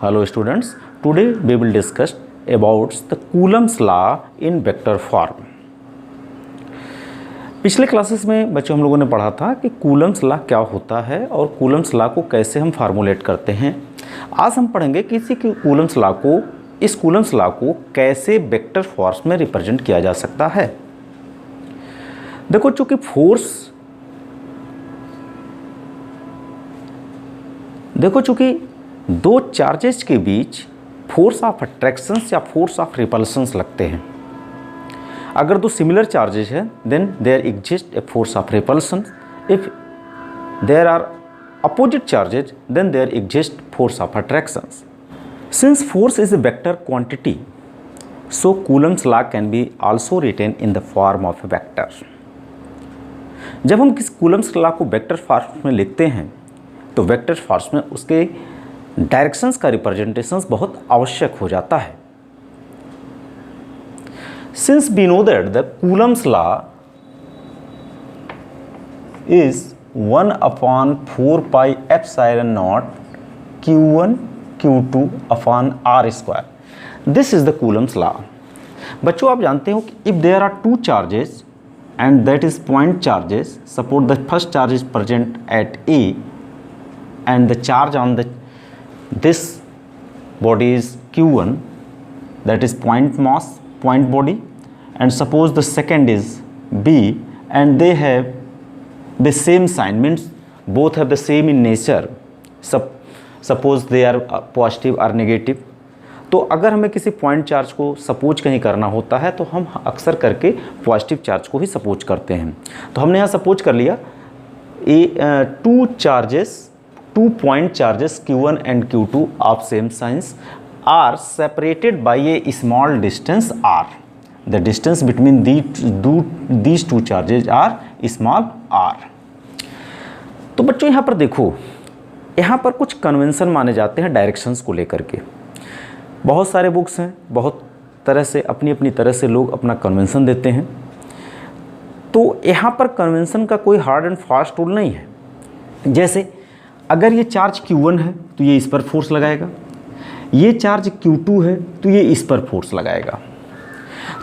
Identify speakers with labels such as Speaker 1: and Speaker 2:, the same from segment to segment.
Speaker 1: Hello students, today we will discuss about the Coulomb's law in vector form. पिछले classes में बच्चों हम लोगों ने पढ़ा था कि कूलम्स लॉ क्या होता है और कूलम्स लॉ को कैसे हम फार्मूलेट करते हैं। आज हम पढ़ेंगे कि इस कूलम्स लॉ को कैसे वेक्टर फॉर्म में रिप्रेजेंट किया जा सकता है। देखो, चूंकि दो चार्जेस के बीच फोर्स ऑफ अट्रैक्शंस या फोर्स ऑफ रिपल्शंस लगते हैं। अगर दो सिमिलर चार्जेस हैं then there exist a force of repulsion. If there are opposite charges then there exist force of attractions. Since force is a vector quantity, so Coulomb's law can be also written in the form of a vector. जब हम किस Coulomb's law को vector form में लिखते हैं तो vector form में उसके डायरेक्शंस का रिप्रेजेंटेशन बहुत आवश्यक हो जाता है। Since we know that the Coulomb's law is 1/4 pi epsilon naught Q1 Q2 upon R square. This is the Coulomb's law. बच्चों, आप जानते हो कि if there are two charges and that is point charges, suppose the first charge is present at A and the charge on this body is Q1, that is point mass, point body, and suppose the second is B and they have the same sign, means both have the same in nature, suppose they are positive or negative। तो अगर हमें किसी point charge को suppose कहीं करना होता है तो हम अक्सर करके पॉजिटिव चार्ज को ही सपोज करते हैं। तो हमने यहाँ सपोज कर लिया two point charges Q1 and Q2 of same signs are separated by a small distance r। The distance between these two charges are small r। तो बच्चों, यहाँ पर देखो, यहाँ पर कुछ कन्वेंशन माने जाते हैं डायरेक्शंस को लेकर के। बहुत सारे बुक्स हैं, बहुत तरह से अपनी अपनी तरह से लोग अपना कन्वेंशन देते हैं। तो यहाँ पर कन्वेंशन का कोई हार्ड एंड फास्ट रूल नहीं है। जैसे अगर ये चार्ज Q1 है तो ये इस पर फोर्स लगाएगा, ये चार्ज Q2 है तो ये इस पर फोर्स लगाएगा।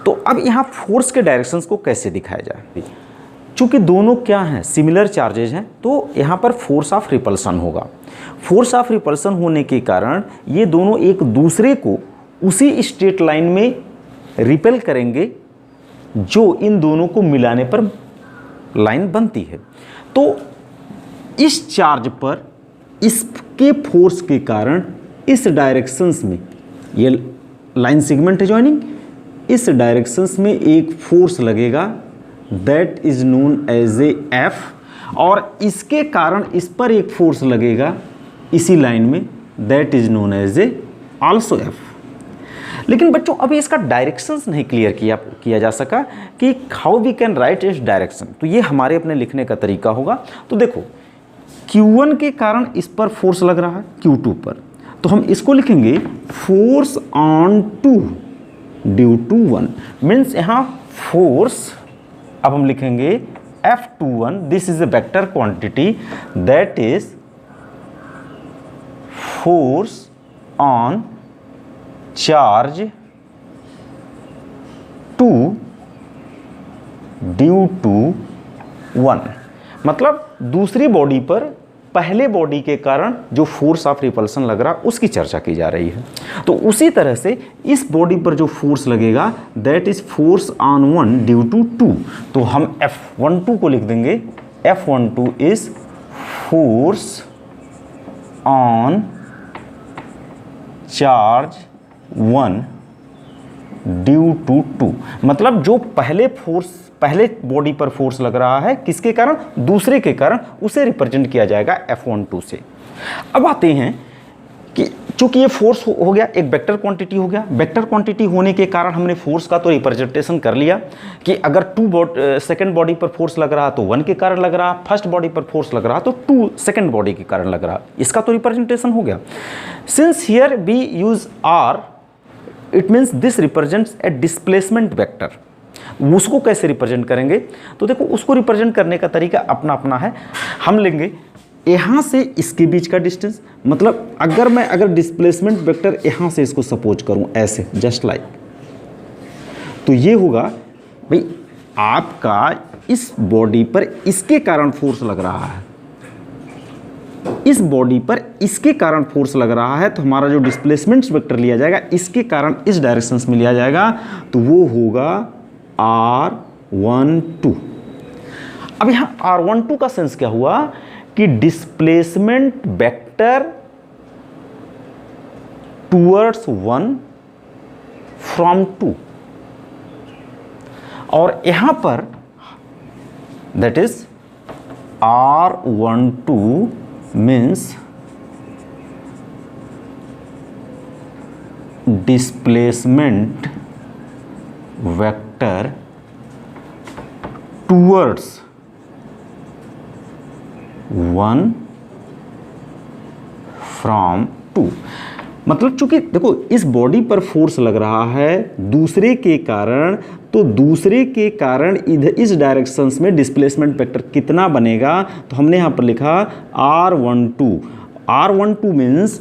Speaker 1: तो अब यहाँ फोर्स के डायरेक्शंस को कैसे दिखाया जाए? चूँकि दोनों क्या हैं, सिमिलर चार्जेज हैं, तो यहाँ पर फोर्स ऑफ रिपल्सन होगा। फोर्स ऑफ रिपल्सन होने के कारण ये दोनों एक दूसरे को उसी स्ट्रेट लाइन में रिपेल करेंगे जो इन दोनों को मिलाने पर लाइन बनती है। तो इस चार्ज पर इसके फोर्स के कारण इस डायरेक्शंस में, ये लाइन सेगमेंट है जॉइनिंग, इस डायरेक्शंस में एक फोर्स लगेगा, that is known as a F, और इसके कारण इस पर एक फोर्स लगेगा इसी लाइन में, that is known as a also F। लेकिन बच्चों, अभी इसका डायरेक्शंस नहीं क्लियर किया जा सका कि हाउ वी कैन राइट इस डायरेक्शन। तो ये हमारे अपने लिखने का तरीका होगा। तो देखो, Q1 के कारण इस पर फोर्स लग रहा है Q2 पर, तो हम इसको लिखेंगे force on 2 due to 1। Means यहाँ फोर्स अब हम लिखेंगे F21। This is a vector quantity, that is force on charge 2 due to 1। मतलब दूसरी बॉडी पर पहले बॉडी के कारण जो फोर्स ऑफ रिपल्सन लग रहा उसकी चर्चा की जा रही है। तो उसी तरह से इस बॉडी पर जो फोर्स लगेगा that is force on 1 due to 2। तो हम F12 को लिख देंगे, F12 is force on charge 1 due to 2। मतलब जो पहले बॉडी पर फोर्स लग रहा है किसके कारण? दूसरे के कारण, उसे रिप्रेजेंट किया जाएगा F12 से। अब आते हैं कि चूंकि ये फोर्स हो गया, एक वेक्टर क्वांटिटी हो गया। वेक्टर क्वांटिटी होने के कारण हमने फोर्स का तो रिप्रेजेंटेशन कर लिया कि अगर सेकंड बॉडी पर फोर्स लग रहा तो 1 के कारण लग रहा, फर्स्ट बॉडी पर फोर्स लग रहा तो 2 सेकंड बॉडी के कारण लग रहा। इसका तो रिप्रेजेंटेशन हो गया। Since here we use R, it means this represents a displacement vector. उसको कैसे रिप्रेजेंट करेंगे? तो देखो, उसको रिप्रेजेंट करने का तरीका अपना अपना है। हम लेंगे यहाँ से इसके बीच का डिस्टेंस, मतलब अगर डिस्प्लेसमेंट वेक्टर यहाँ से इसको सपोज करूँ ऐसे जस्ट लाइक, तो ये होगा भाई आपका इस बॉडी पर इसके कारण फोर्स लग रहा है, इस बॉडी पर इसके कारण फोर्स लग रहा है, तो हमारा जो डिस्प्लेसमेंट वेक्टर लिया जाएगा इसके कारण इस डायरेक्शन में लिया जाएगा, तो वो होगा r12। अब यहाँ r12 का सेंस क्या हुआ कि डिस्प्लेसमेंट वेक्टर टूवर्ड्स 1 फ्रॉम 2, और यहां पर that is r12 means displacement vector towards 1 from 2। मतलब चूंकि देखो इस बॉडी पर फोर्स लग रहा है दूसरे के कारण, तो दूसरे के कारण इधर इस डायरेक्शंस में डिस्प्लेसमेंट वेक्टर कितना बनेगा, तो हमने यहाँ पर लिखा r12। r12 means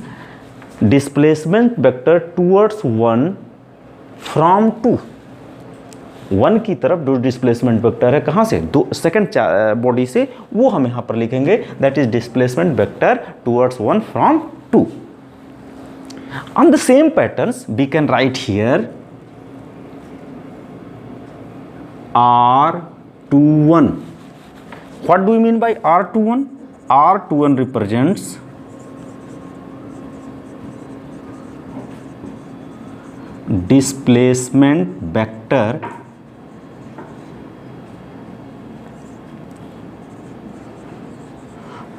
Speaker 1: displacement vector towards 1 from 2। 1 की तरफ जो डिस्प्लेसमेंट वेक्टर है कहाँ से, दो सेकेंड बॉडी से, वो हम यहाँ पर लिखेंगे that is displacement vector towards 1 from 2। On the same patterns we can write here r21। what do we mean by r21? r21 represents displacement vector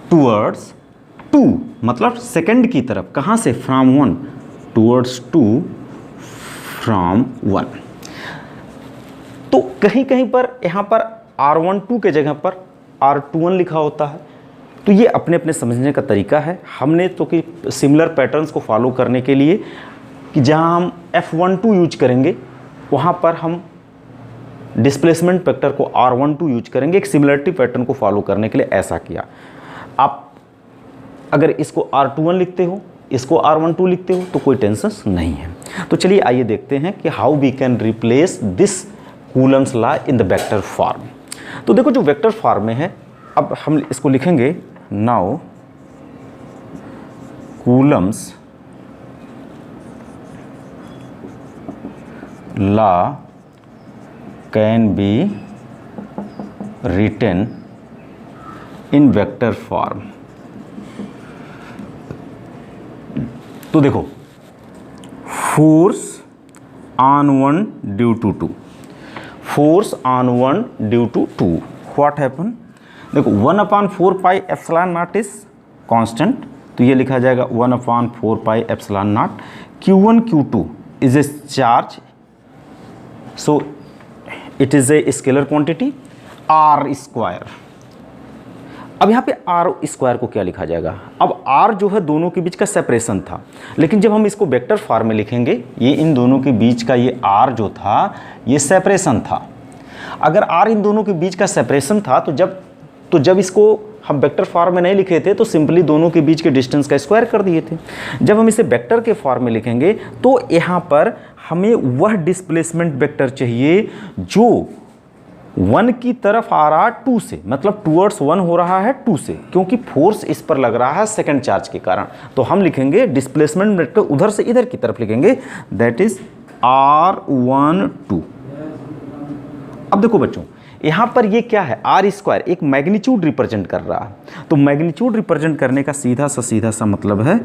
Speaker 1: towards 2, मतलब सेकंड की तरफ, कहाँ से, फ्रॉम 1 टूवर्ड्स 2 फ्रॉम 1। तो कहीं कहीं पर यहाँ पर r12 के जगह पर r21 लिखा होता है, तो ये अपने अपने समझने का तरीका है। हमने तो कि सिमिलर पैटर्न्स को फॉलो करने के लिए कि जहाँ हम F12 यूज करेंगे वहाँ पर हम डिस्प्लेसमेंट वेक्टर को r12 यूज करेंगे, एक सिमिलरिटी पैटर्न को फॉलो करने के लिए ऐसा किया। आप अगर इसको r21 लिखते हो, इसको r12 लिखते हो, तो कोई टेंशन नहीं है। तो चलिए आइए देखते हैं कि how we can replace this Coulomb's law in the vector form. तो देखो जो वेक्टर फॉर्म में है, अब हम इसको लिखेंगे now Coulomb's law can be written in vector form. तो देखो force on 1 due to 2, force on 1 due to 2 what happen, देखो 1/4 pi epsilon naught is constant, तो ये लिखा जाएगा 1/4 pi epsilon naught. Q1 Q2 is a charge, so it is a scalar quantity r square. अब यहाँ पे r square को क्या लिखा जाएगा, अब r जो है दोनों के बीच का सेपरेशन था, लेकिन जब हम इसको वेक्टर फॉर्म में लिखेंगे, ये इन दोनों के बीच का ये r जो था ये सेपरेशन था। अगर r इन दोनों के बीच का सेपरेशन था, तो जब इसको हम वेक्टर फॉर्म में नहीं लिखे थे तो सिंपली दोनों के बीच के डिस्टेंस का स्क्वायर कर दिए थे। जब हम इसे वेक्टर के फॉर्म में लिखेंगे तो यहाँ पर हमें वह डिस्प्लेसमेंट वेक्टर चाहिए जो 1 की तरफ आ रहा है 2 से, मतलब टूवर्ड्स 1 हो रहा है 2 से, क्योंकि फोर्स इस पर लग रहा है सेकंड चार्ज के कारण। तो हम लिखेंगे डिस्प्लेसमेंट वेक्टर उधर से इधर की तरफ लिखेंगे, दैट इज r12। अब देखो बच्चों यहाँ पर ये क्या है, r स्क्वायर एक मैग्नीट्यूड रिप्रेजेंट कर रहा है। तो मैग्नीट्यूड रिप्रेजेंट करने का सीधा सा मतलब है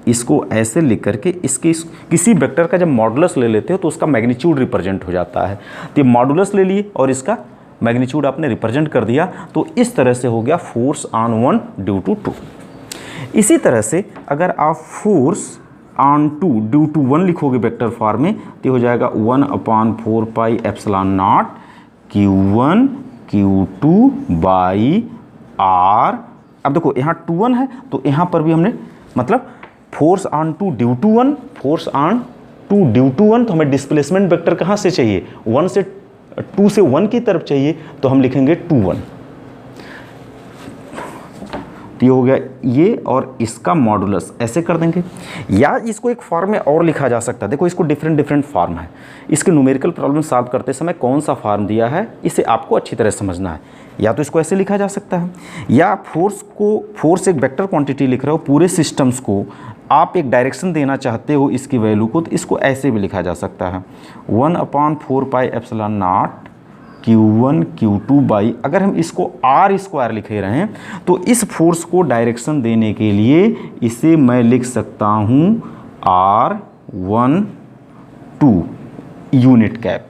Speaker 1: इसको ऐसे लिख करके इसके किसी वेक्टर का जब मॉडुलस ले लेते हो तो उसका मैग्नीट्यूड रिप्रेजेंट हो जाता है। तो ये मॉडुलस ले लिए और इसका मैग्नीट्यूड आपने रिप्रेजेंट कर दिया, तो इस तरह से हो गया फोर्स ऑन 1 ड्यू टू 2। इसी तरह से अगर आप फोर्स ऑन 2 ड्यू टू 1 लिखोगे वेक्टर फॉर्म में, तो हो जाएगा 1/4 pi epsilon naught Q1 Q2 by R। अब देखो यहाँ 2 1 है, तो यहाँ पर भी हमने मतलब force on 2 due to 1, force on 2 due to 1, तो हमें डिस्प्लेसमेंट वेक्टर कहाँ से चाहिए, 2 से 1 की तरफ चाहिए, तो हम लिखेंगे 2 1। तो ये हो गया ये और इसका मॉडुलस, ऐसे कर देंगे। या इसको एक फॉर्म में और लिखा जा सकता है, देखो इसको डिफरेंट डिफरेंट फॉर्म है। इसके न्यूमेरिकल प्रॉब्लम सॉल्व करते समय कौन सा फॉर्म दिया है इसे आपको अच्छी तरह समझना है। या तो इसको ऐसे लिखा जा सकता है, या फोर्स एक वेक्टर क्वांटिटी लिख रहे हो, पूरे सिस्टम्स को आप एक डायरेक्शन देना चाहते हो इसकी वैल्यू को, तो इसको ऐसे भी लिखा जा सकता है 1/4πε0 Q1 Q2 बाई, अगर हम इसको R² लिखे रहे हैं तो इस फोर्स को डायरेक्शन देने के लिए इसे मैं लिख सकता हूँ R12 यूनिट कैप।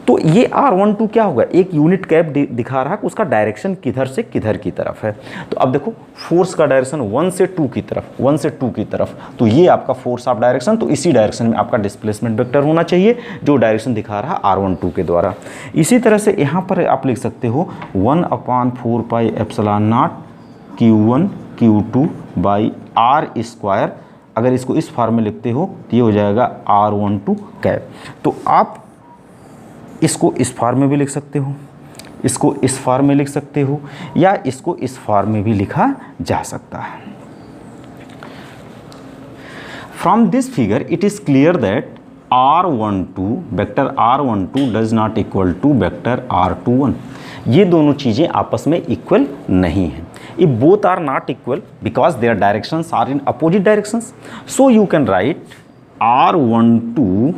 Speaker 1: तो ये R12 क्या होगा, एक यूनिट कैप दिखा रहा है उसका डायरेक्शन किधर से किधर की तरफ है। तो अब देखो फोर्स का डायरेक्शन 1 से 2 की तरफ, 1 से 2 की तरफ, तो ये आपका फोर्स ऑफ डायरेक्शन, तो इसी डायरेक्शन में आपका डिस्प्लेसमेंट वेक्टर होना चाहिए जो डायरेक्शन दिखा रहा है R12 के द्वारा। इसी तरह से यहाँ पर आप लिख सकते हो 1/4πε0 Q1 Q2 बाई R²। अगर इसको इस फॉर्म में लिखते हो तो ये हो जाएगा R12 कैप। तो आप इसको इस फॉर्म में भी लिख सकते हो, इसको इस फॉर्म में लिख सकते हो, या इसको इस फॉर्म में भी लिखा जा सकता है। From this figure it is clear that R12 vector R12 does not equal to vector R21। ये दोनों चीज़ें आपस में इक्वल नहीं हैं। If both are not equal because their directions are in opposite directions, so you can write R12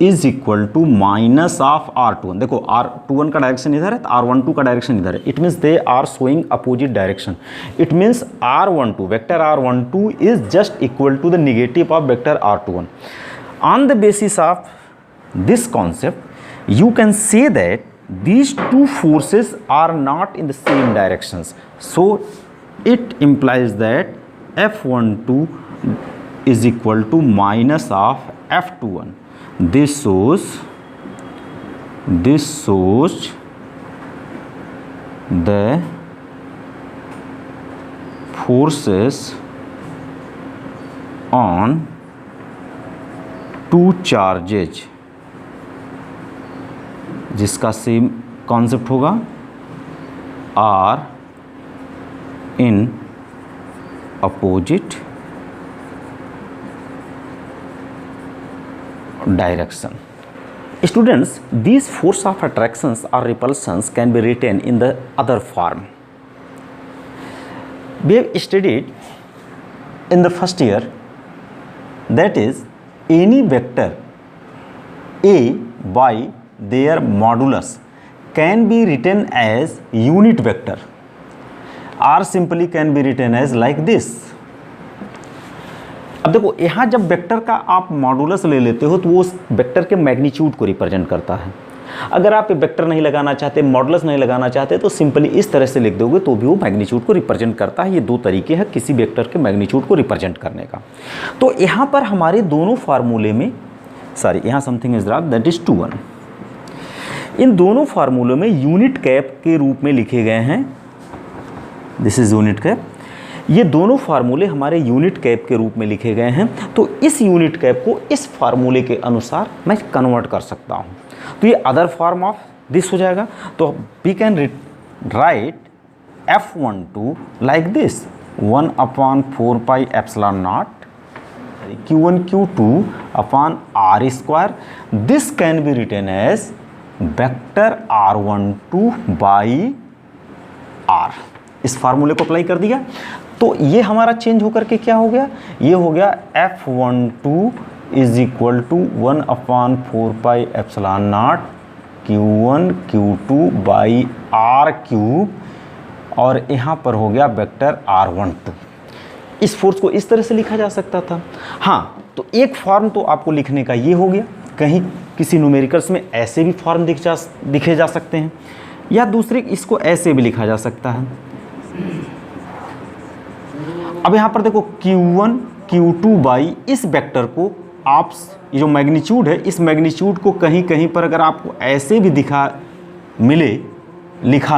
Speaker 1: is equal to minus of R21। देखो R21 का direction इधर है तो R12 का डायरेक्शन इधर है, it means they are showing opposite direction. It means R12 vector R12 is just equal to the negative of vector R21। On the basis of this concept you can say that these two forces are not in the same directions, so it implies that F12 is equal to minus of F21. This shows the forces on two charges जिसका same concept होगा are in opposite direction. Students, these force of attractions or repulsions can be written in the other form. We have studied in the first year, that is any vector A by their modulus can be written as unit vector or simply can be written as like this. अब देखो यहाँ जब vector का आप modulus ले लेते हो तो वो उस वेक्टर के मैग्नीट्यूड को रिप्रेजेंट करता है। अगर आप वेक्टर नहीं लगाना चाहते, मॉडुलस नहीं लगाना चाहते, तो सिंपली इस तरह से लिख दोगे तो भी वो मैग्नीट्यूड को रिप्रेजेंट करता है। ये दो तरीके हैं किसी वेक्टर के मैग्नीट्यूड को रिप्रेजेंट करने का। तो यहाँ पर हमारे दोनों फार्मूले में, सॉरी यहाँ something is wrong, that is 2 1। इन दोनों फार्मूलों में यूनिट कैप के रूप में लिखे गए हैं, दिस इज यूनिट कैप। ये दोनों फार्मूले हमारे यूनिट कैप के रूप में लिखे गए हैं। तो इस यूनिट कैप को इस फार्मूले के अनुसार मैं कन्वर्ट कर सकता हूँ, तो ये अदर फॉर्म ऑफ दिस हो जाएगा। तो we can write F12 like this 1/4πε0 Q1 Q2 upon R²। This can be written as vector R12 by R। इस फार्मूले को अप्लाई कर दिया तो ये हमारा चेंज होकर के क्या हो गया, ये हो गया F12 is equal to 1/4πε0 Q1 Q2 by R³, और यहाँ पर हो गया वेक्टर R12। इस फोर्स को इस तरह से लिखा जा सकता था। हाँ, तो एक फॉर्म तो आपको लिखने का ये हो गया, कहीं किसी न्यूमेरिकल्स में ऐसे भी फॉर्म दिखे जा सकते हैं, या दूसरे इसको ऐसे भी लिखा जा सकता है। अब यहाँ पर देखो Q1 Q2 बाई इस वेक्टर को आप, ये जो मैग्नीट्यूड है, इस मैग्नीट्यूड को कहीं कहीं पर अगर आपको ऐसे भी लिखा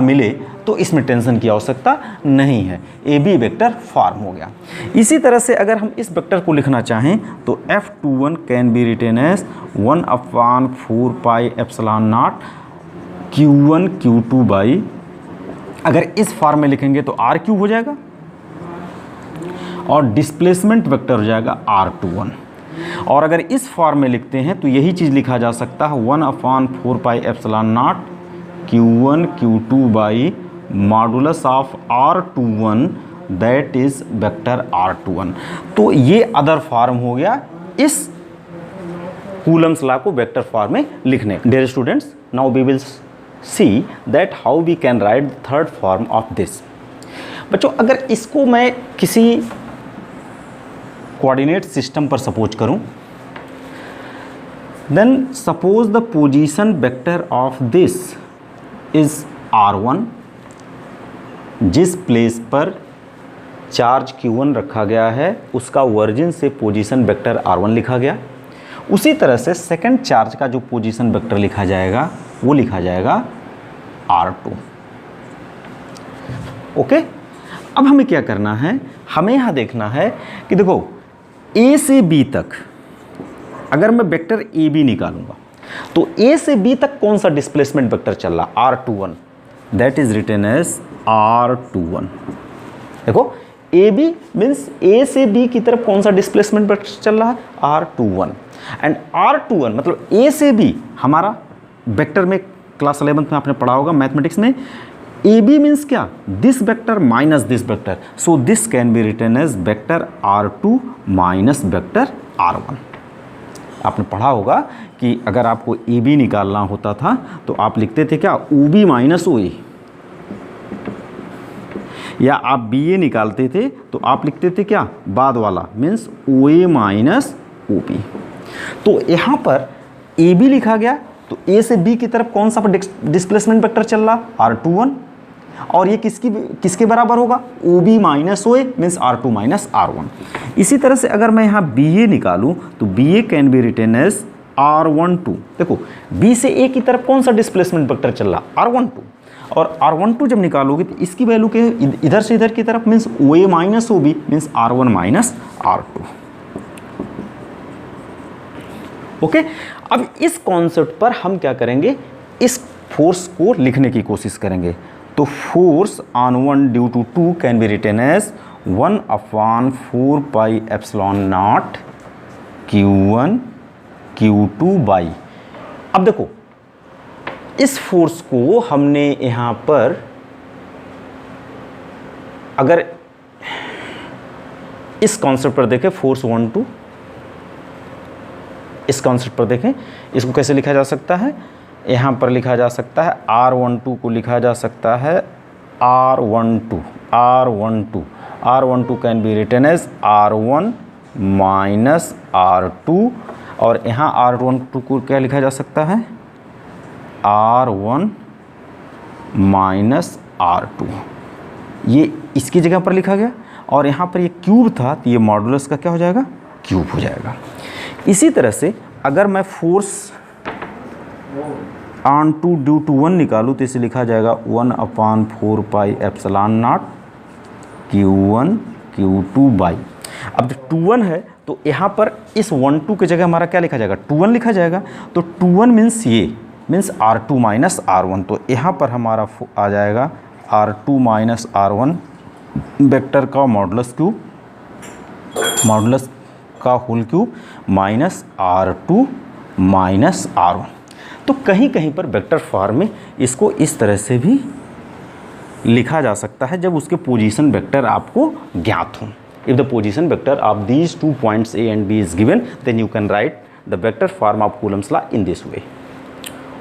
Speaker 1: मिले तो इसमें टेंशन की आवश्यकता नहीं है, ए बी वेक्टर फॉर्म हो गया। इसी तरह से अगर हम इस वेक्टर को लिखना चाहें तो F21 can be written as 1/4πε0 Q1 Q2 by अगर इस फॉर्म में लिखेंगे तो आर क्यूब हो जाएगा और डिस्प्लेसमेंट वेक्टर हो जाएगा R21। और अगर इस फॉर्म में लिखते हैं तो यही चीज़ लिखा जा सकता है 1/4πε0 Q1 Q2 by modulus of R21 that is vector R21। तो ये अदर फॉर्म हो गया इस कूलम्स लॉ को वेक्टर फॉर्म में लिखने। Dear students, now we will see that how we can write third form of this. बच्चों, अगर इसको मैं किसी कोऑर्डिनेट सिस्टम पर सपोज करूं, then suppose the position vector of this is R1। जिस प्लेस पर चार्ज Q1 रखा गया है उसका ओरिजिन से पोजीशन वेक्टर R1 लिखा गया। उसी तरह से सेकंड चार्ज का जो पोजीशन वेक्टर लिखा जाएगा वो लिखा जाएगा R2। ओके, अब हमें क्या करना है, हमें यहाँ देखना है कि देखो A से B तक अगर मैं वेक्टर AB निकालूंगा तो A से B तक कौन सा डिस्प्लेसमेंट वेक्टर चल रहा, R21, that is written as R21। देखो AB मीन्स A से B की तरफ कौन सा डिस्प्लेसमेंट वेक्टर चल रहा है, R21। एंड R21 मतलब A से B हमारा वेक्टर में क्लास 11th में आपने पढ़ा होगा मैथमेटिक्स में, AB मीन्स क्या, this vector minus this vector, so this can be written as vector R2 minus vector R1। आपने पढ़ा होगा कि अगर आपको AB निकालना होता था तो आप लिखते थे क्या, OB माइनस OA, या आप BA निकालते थे तो आप लिखते थे क्या, बाद वाला मीन्स OA माइनस OB। तो यहाँ पर AB लिखा गया तो A से B की तरफ कौन सा डिस्प्लेसमेंट वेक्टर चल रहा, R21, और ये किसके बराबर होगा, OB minus OA means R2 minus R1। इसी तरह से अगर मैं यहाँ BA निकालूं तो BA can be written as R12। देखो B से A की तरफ कौन सा डिस्प्लेसमेंट वेक्टर चल रहा, R12, और R12 जब निकालोगे तो इसकी वैल्यू के इधर से इधर की तरफ means OA minus OB means R1 minus R2। Okay, अब इस कॉन्सेप्ट पर हम क्या करेंगे, इस फोर्स को लिखने की कोशिश करेंगे। तो force on 1 due to 2 can be written as 1/4πε0 Q1 Q2 by. अब देखो इस फोर्स को हमने यहाँ पर अगर इस कॉन्सेप्ट पर देखें, फोर्स 1 2, इस कॉन्सेप्ट पर देखें, इसको कैसे लिखा जा सकता है, यहाँ पर लिखा जा सकता है R12 को लिखा जा सकता है R12 can be written as R1 minus R2, और यहाँ R12 को क्या लिखा जा सकता है, R1 माइनस R2, ये इसकी जगह पर लिखा गया, और यहाँ पर ये क्यूब था तो ये मॉडुलस का क्या हो जाएगा, क्यूब हो जाएगा। इसी तरह से अगर मैं फोर्स ऑन 2 ड्यू टू 1 निकालूँ तो इसे लिखा जाएगा 1/4πε0 Q1 Q2 बाई। अब जब 2 1 है तो यहाँ पर इस 1 2 की जगह हमारा क्या लिखा जाएगा, 2 1 लिखा जाएगा। तो 2 1 मीन्स ये मीन्स R2 माइनस R1, तो यहाँ पर हमारा आ जाएगा R2 माइनस R1 वेक्टर का मॉडुलस क्यूब, मॉडुलस का whole cube minus R2 minus R1। तो कहीं कहीं पर वेक्टर फॉर्म में इसको इस तरह से भी लिखा जा सकता है जब उसके पोजीशन वेक्टर आपको ज्ञात हो। If the position vector of these 2 points A and B is given, then you can write the vector form of Coulomb's law in this way.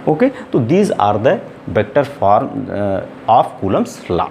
Speaker 1: Okay, so these are the vector form of Coulomb's law.